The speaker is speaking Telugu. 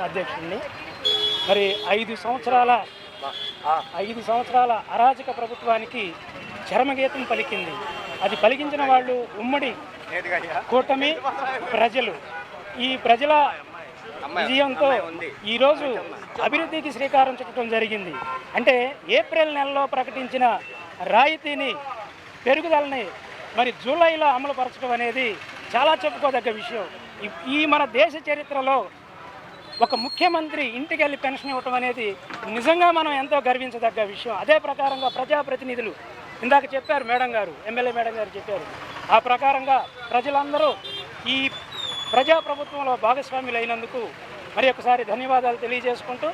అధ్యక్షుడిని. మరి 5 సంవత్సరాల అరాచక ప్రభుత్వానికి చరమగీతం పలికింది. అది పలికించిన వాళ్ళు ఉమ్మడి కూటమి ప్రజలు. ఈ ప్రజల విజయంతో ఈరోజు అభివృద్ధికి శ్రీకారం చుట్టడం జరిగింది. అంటే ఏప్రిల్ నెలలో ప్రకటించిన రాయితీని పెరుగుదలని మరి జూలైలో అమలు పరచడం అనేది చాలా చెప్పుకోదగ్గ విషయం. ఈ మన దేశ చరిత్రలో ఒక ముఖ్యమంత్రి ఇంటికి వెళ్ళి పెన్షన్ ఇవ్వటం అనేది నిజంగా మనం ఎంతో గర్వించదగ్గ విషయం. అదే ప్రకారంగా ప్రజాప్రతినిధులు ఇందాక చెప్పారు, మేడం గారు, ఎమ్మెల్యే మేడం గారు చెప్పారు. ఆ ప్రకారంగా ప్రజలందరూ ఈ ప్రజాప్రభుత్వంలో భాగస్వాములు అయినందుకు మరి ఒకసారి ధన్యవాదాలు తెలియజేసుకుంటూ